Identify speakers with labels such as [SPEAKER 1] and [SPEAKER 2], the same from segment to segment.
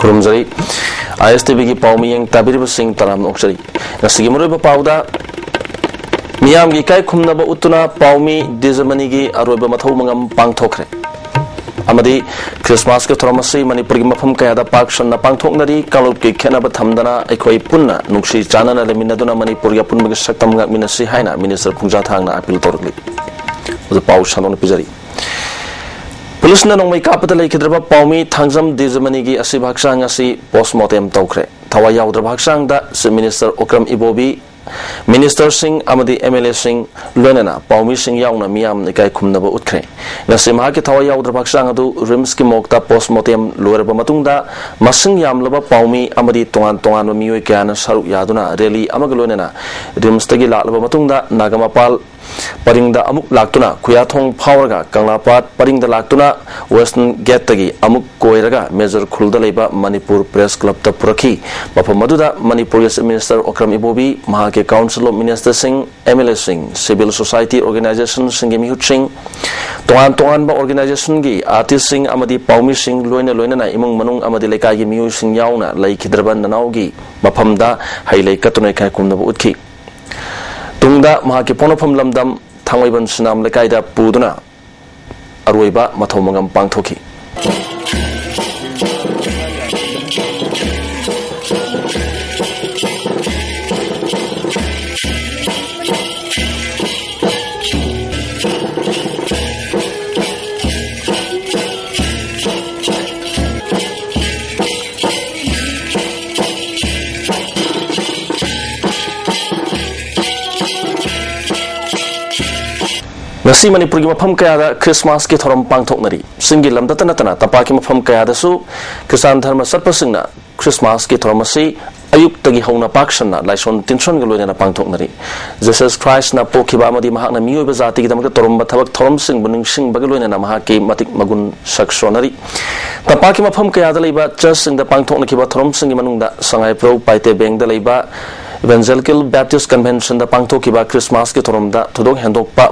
[SPEAKER 1] खुरुमजरी ISTV की पाउमी young ताबिरिब Singh तराम ओक्सरी नसिगी मुरब पाउदा मियाम की काय खुमनब उतुना पाउमी डिजमनी की अरोब मथौ मंगम पांगथोखरे अमदी क्रिसमस के थोरमसी मणिपुर की मफम कयादा पाक सन्ना पांगथोखनरी कालुप की खेनब थमदना अखोई पुन्ना नुक्सी चानना लेमिनदुना मणिपुर की पुन्मगे सक्तम मिनसी हाइना मिनिस्टर फुंजा थांगना अपील तौरगली पाउ सानोन पिजरी पुलिस ने नोंमै कापद लेखिद्रब पाउमी थांगजम डिजमनी की असिब हक्सांग असि पोस्टमार्टम तौखरे थवाई याउद्रब हक्सांगदा मिनिस्टर ओक्रम इबोबी मिनिस्टर सिंह अमदी MLA सिंह लोनना पाउमी सिंह याउना मियाम निकाय खुमनब उठ्रे नसी महा के थवाई याउद्रब हक्सांग अदु रिम्स की मोक्ता पोस्टमार्टम लोरब मतुंगदा मसिंग यामलब पाउमी अमदी तोंगान तोंगान मियोय कयाना सरुक यादुना रैली अमग लोनना रिम्स तगी लालब मतुंगदा नागमापाल परिंगदा अमुक लाक्तुना खुयाथोंग फावरगा कंगलापात परिंगदा लाक्तुना वेस्टर्न गेट तगी अमुक कोयरगा मेजर खुलदा लेबा मणिपुर प्रेस क्लब ता पुरखी मफम मदुदा मणिपुर मिनिस्टर ओक्रम इबोबी महा के council of minister Singh MLA Singh civil society organisation Singh मिहुत सिंह तोंगान तोंगान बा ऑर्गेनाइजेशन की आर्टिस्ट सिंह अमदी पाउमी सिंह लोइना लोइना इमुंग मनुंग अमदी लेकाई की मियु सिंह याउना लैखिद्रबा ननाउगी मफमदा हाइलै कतुनै खाय कुमनब उठखी तुंगदा महाके पोनफम लमदम थांगैबन सिनाम लेकाइदा पुदुना अरोइबा मथौ मंगम पांगथोखी नसी मणिपुर की मफम कयादा क्रिसमस की थोरम पांगथोखनरी सिंगी लमदत नतना तपा की मफम कयादसु क्रिस्तान धर्म सत्पसिंगना क्रिसमस की थोरमसी अयुक्तगी हौना पाकसना लाइसोन तिनसन गलोयना पांगथोखनरी जीसस क्राइस्ट ना पोखिबा अमदी महाकना मियोबा जाति की दमक तोरमबा थबक थोरम सिंग बुनिंग बगलोयना महाके मतिक मगुन सक्सोनरी तपा की मफम कयादा लेबा चर्च सिंग दा पांगथोखनखिबा थोरम सिंग मनुंगदा संगाई प्रो पाइते बैंक दा लेबा Evangelical Baptist Convention da pangthokiba Christmas ki thoromda thodok hendokpa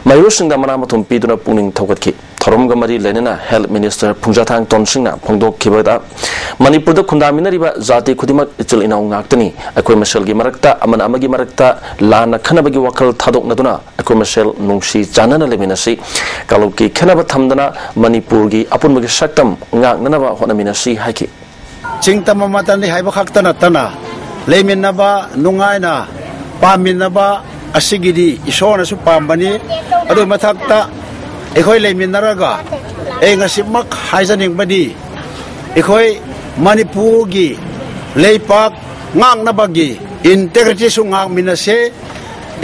[SPEAKER 1] mayusingda manamathum piduna puning thokatki thoromga mari lenena Health Minister Phungjathang Tonsingna phongdokkibada Manipur da khundaminariba jati khudimak ichil inau ngaktani akoi masel gi marakta amana amagi marakta lana khanabagi wakal thadoknaduna akoi masel nungsi chanana leminasi kalokki khanaba thamdana Manipur gi apunbagi saktam ngangnanaba honaminasi haiki
[SPEAKER 2] chingtama matani haiba khaktana tana लेमिनबा नुंगाइना पामिनबा असिगिदी इसोरनसु पामबनी अदु मथक्ता एखोय लेमिनरगा एंगसिमक हाइजनिंगबदी एखोय मणिपुरगी लेपाक ngangnabagi integrity su ngangminase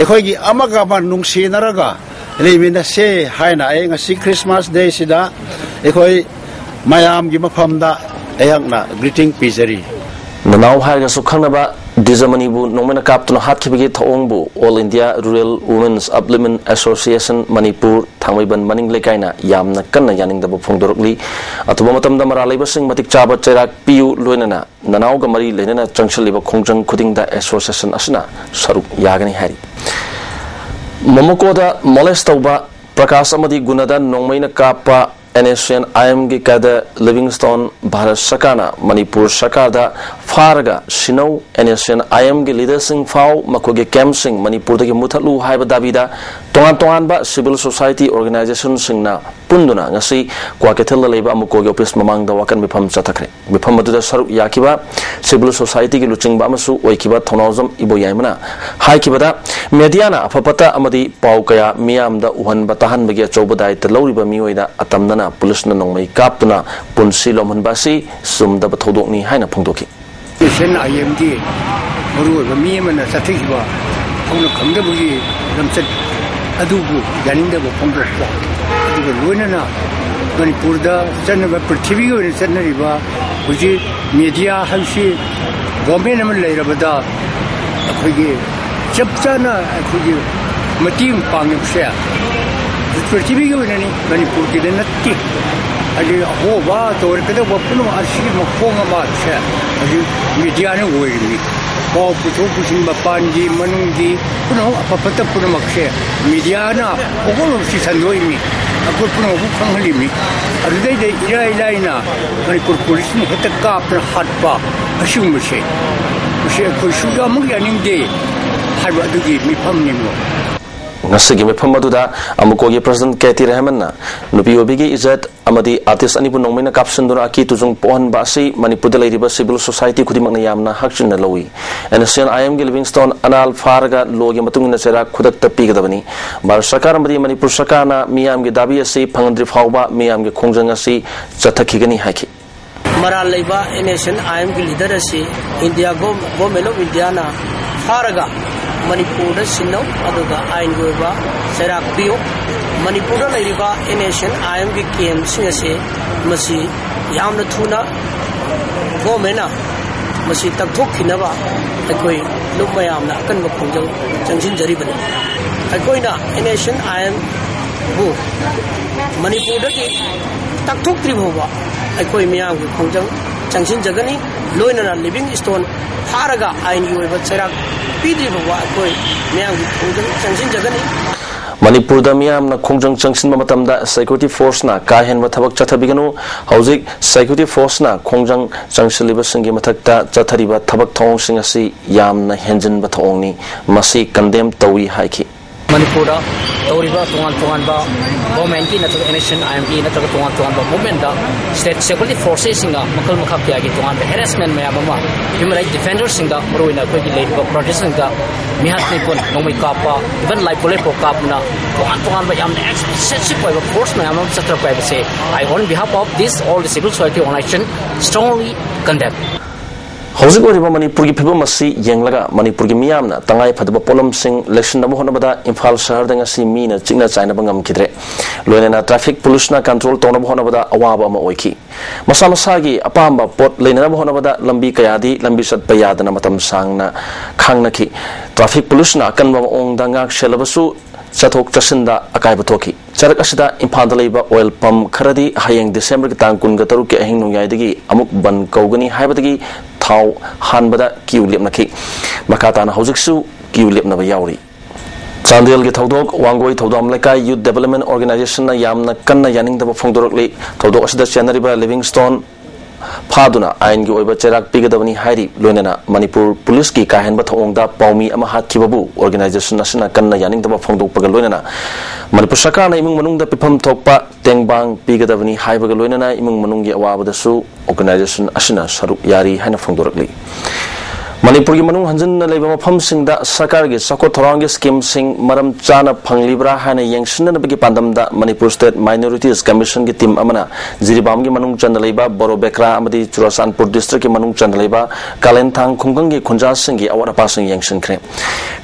[SPEAKER 2] एखोयगी अमगाबा नुंसिनरगा लेमिनसे हाइना एंगसि क्रिसमस डे सिदा एखोय मायामगी मफमदा एयंगना ग्रीटिंग पिजरी
[SPEAKER 1] ननाव हारगा सुखंगनबा डिजमनी बु नोंमेना कापतुना हातखिबगी थोंगबु all India rural women's upliftment association Manipur थांगैबन मनिंग लेकाइना यामना कन्ना यानिंगदबु फोंदोरकली अथवा मतमदा मरा लेबसिंग मतिक चाबा चैराक पियु लोइनना ननावगा मरी लेनना चंगसलिबा खोंजंग खुदिंगदा एसोसिएशन असना सरुक यागनी हारि मोमोकोदा मोलेस्ट तौबा प्रकाश अमदी गुणदा नोंमेना कापा NSN IM की कद लिविंगस्टोन भारत सरकार मणिपुर सरकार फारगा सिनौ NSN IM की लीडर सिंह फाउ मखोगे कैंप सिंह मणिपुर दगी मुथलु हाइबा दाबीदा तोंगान तोंगानबा सिविल सोसाइटी ऑर्गेनाइजेशन सिंगना पुंदुना ngasi क्वाकेथल लेबा मुकोगे ऑफिस ममांगदा वाकन बिफम चथखरे बिफम मदुदा सरुक याखिबा सिविल सोसाइटी की लुचिंगबा अमसु ओइखिबा थौनावजम इबो याइमना हाइखिबदा मीडियाना अफपता अमदी पाउ कया मियामदा उहनबा तहनबगे अचौबा दायित्व लौरिबा मियोइदा अतमदना पुलिस ने नोंमै कापतुना पुनसी लोमहनबासी सुमदब थौदोकनी हाइना फोंदोकी
[SPEAKER 3] सेन आईएमडी मरुवा मियमना सथिखिबा औना खंगदबगी लमचत अदुबु यानिंदबो फोंदोकबा अदुबो लोइनना मणिपुरदा चनबा पृथ्वी ओइन चनरिबा हुजि मीडिया हंसी गवर्नमेंट अमन लेरबदा अखोगी चपचाना अखोगी मतिंग पांगबसे पृथ्वी की ओइननी मणिपुर की नत्ती अजि होबा तोरकदा बपुनो अर्शी मखोंगा से अजि मीडिया ने ओइरमी पाउ पुथो पुसिन बपानगी मनुंगी पुनो अपपत पुनमक्षे मीडिया ना ओगोलम सि संजोइमी ꯑꯩꯈꯣꯏ ꯄꯨꯝꯅꯃꯛ ꯈꯪꯍꯜꯂꯤꯃꯤ ꯑꯗꯨꯗꯩꯗ ꯏꯔꯥꯏ ꯂꯥꯏꯅ ꯃꯅꯤꯄꯨꯔ ꯄꯨꯂꯤꯁꯅ ꯍꯦꯛꯇ ꯀꯥꯞꯇꯅ ꯍꯥꯠꯄ ꯑꯁꯤꯒꯨꯝꯕꯁꯦ ꯃꯁꯤ ꯑꯩꯈꯣꯏ ꯁꯨꯛꯌꯥꯃꯛ ꯌꯥꯅꯤꯡꯗꯦ ꯍꯥꯏꯕ ꯑꯗꯨꯒꯤ ꯃꯤꯐꯝꯅꯤꯕ
[SPEAKER 1] ngasigi mifam aduda amukogi president Katie Rahmanna nupi obigi izat amadi artist anibu nongmena kapsundura aki tujung pohon basi manipur lairiba civil society khudimangna yamna hakchinna lowi NSN IM gi Livingstone anal farga logi matungina sera khudak tapi gadabani bar sarkar amadi manipur sarkarna miyam gi dabi asi phangandri phawba miyam gi khongjang asi chathakigani haiki
[SPEAKER 4] maral leiba NSN IM gi leader asi India government of India na farga Manipur da sinau aduga ain goiba serak bio Manipur da leiriba NSN IM gi KM sing ase masi yamna thuna government na masi takthok khinaba akoi luk mayamna akan ba khongjang changsin jari bani akoi na NSN IM bu Manipur da ki takthok tri bhoba akoi miyam gi khongjang changsin jagani loina living stone haraga ain gi oiba serak
[SPEAKER 1] Manipur da miyam na khongjang changsin matamda security force na kahen ba thabak chathabiganu hojik security force na khongjang changsiliba singi mathakta chathariba thabak thong sing asi yamna henjin ba thongni masi condemn tawi haiki
[SPEAKER 4] Manipur da tawriba tongan ba government ki na NSN IMP na tongan ba movement da state security forces singa makal makhap kya gi tongan harassment maya bama human rights defenders singa roina koi gi late protection da mihat ne pon nongmai kapa even like police ko kapna tongan ba yam excessive by force maya mam satra by say I on behalf of this all the civil society organization strongly condemn
[SPEAKER 1] Hojik oriba Manipur gi phibam asi yenglaga Manipur gi miyamna tangai phadba polam sing election namu honabada Imphal shahar danga si mina chingna chaina bangam kidre loinena traffic pollution na control tona honabada awaba ma oiki masa gi apamba pot leina honabada lambi kayadi lambi satpa yadana matam sangna khangna ki traffic pollution akan ba ong danga shelabasu chathok chasinda akai bathoki charak asida Imphal leiba oil pump kharadi hayeng December ki tang kun ga taru ki ahing nungyai dagi amuk ban kaugani haibadagi thau hanbada kiu lepnaki makatana hojiksu kiu lepnaba yauri Chandel gi thodok wangoi thodam lekai youth development organization na yamna kanna yaningdaba phongdorokli thodok asida chanariba Livingstone Paduna ain gi oiba cherak pigadabani hairi loinena Manipur police ki kahen ba thongda paumi ama hatkibabu organization asina kanna yaningdaba phongdok pagal loinena Manipur sarkar na imung manungda pifam thokpa tengbang pigadabani haibaga loinena imung manunggi awabadasu organization asina saruk yari haina phongdorakli Manipur gi manung hanjin na leiba mafam singda sarkar gi sakot thorang gi scheme sing maram chana phanglibra haina yengsinna na bagi pandamda Manipur State Minorities Commission gi team amana Jiribam gi manung chan leiba Borobekra amadi Churasanpur district gi manung chan leiba Kalenthang khunggang gi khunja sing gi awara pa sing yengsin khre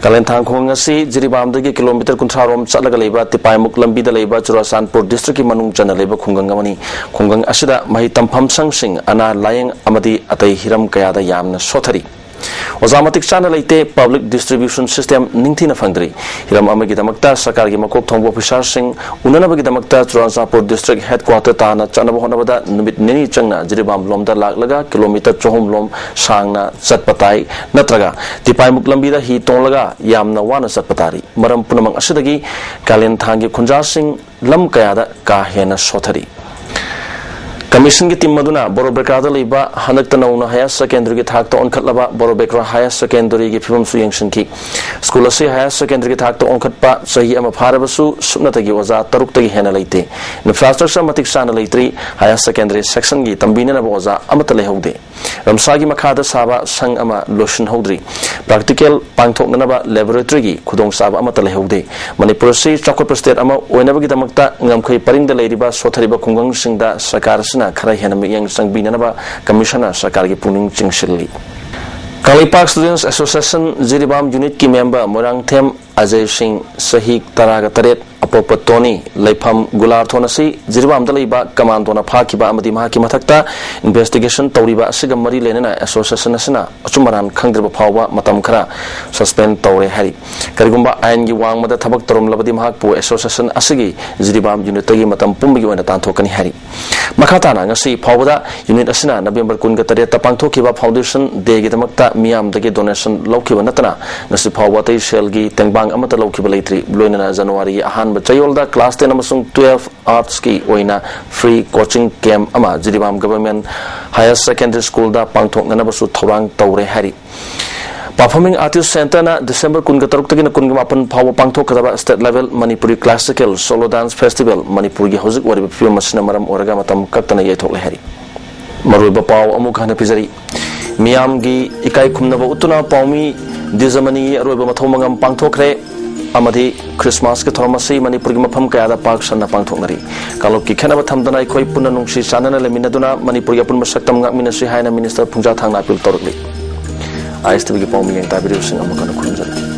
[SPEAKER 1] Kalenthang khung asi Jiribam da gi kilometer kunthra rom chatlaga leiba Tipaimuk lambi da leiba Churasanpur district gi manung chan leiba khunggang amani khunggang asida mahi tampham sang sing ana layeng amadi atai hiram kaya da yamna sothari Ozamatik chana leite public distribution system ningthina phangdri hiram amagi damakta sarkar gi makok thongbo officer sing unanabagi damakta Churasanpur district headquarter tana chanaba honabada numit nini changna Jiribam lomda laklaga kilometer 200 lom sangna chatpatai natraga Tipaimuk lambi da hi tonglaga yamna wana chatpatari maram punamang asidagi Kalenthang gi khunja sing lam kayada ka hena sothari Commission ki team maduna Borobekra da leiba hanakta nauna higher secondary ki thakta onkhatlaba Borobekra higher secondary ki phibam su yengsin ki school ase higher secondary ki thakta onkhatpa sahi ama pharabasu supnatagi oza taruktagi hena leite infrastructure matik sana leitri higher secondary section gi tambina na oza amata lehaude ramsa gi makhada saba sang ama lotion hodri practical pangthokna ba laboratory gi khudong saba amata lehaude Manipur se chakot state ama oinabagi damakta ngamkhoi paringda leiriba sothariba khungang singda sarkar khara hena yang sangbinanaba commissioner sarkar gi puning chingsilli Kalipak Students Association Jiribam unit ki member Morang Them Ajay Singh Sahik Taraga Taret Apopatoni Leifam Gular Thonasi Jiribam Dalaiba Kamandona Phakiba Amadi Mahaki Mathakta investigation Tauriba Asiga Mari Lenena Association Asina Achumaran Khangdriba Phawa Matam Khara suspend Taure Hari Karigumba Ain gi Wangmada Thabak Tarum Labadi Mahakpu Association Asigi Jiribam unit tagi Matam Pumbi Wena Tantokani Hari Makatana ngasi phawda unit asina November 28 ta pangthokiba foundation day gi damakta miam dagi donation lokhiba natana ngasi phawwa tai sel gi tengbang amata lokhiba leitri loinana January ahan ba chayolda class 10 amasung 12 arts ki oina free coaching camp ama Jadumani government higher secondary school da pangthoknana basu thorang tawre hari Performing Artist Center na December 13 tagi na 18 phawa pangthokadaba state level Manipuri Classical Solo Dance Festival Manipur gi hozik wari film masina maram oraga matam kaktana yaithokle hari maruba paw amuk hana pizari miam gi ikai khumnaba utuna pawmi Jadumani aroiba mathomangam pangthokre amadi Christmas ke thormasi Manipur gi mafam kayada park sanna pangthoknari kalop ki khenaba thamdana ikoi punna nungsi chanana leminaduna Manipur gi apun masaktam ngakminasi haina minister Phungja Thangna apil torukli ISTV ki pawmi yang tabiri using amakana khunjana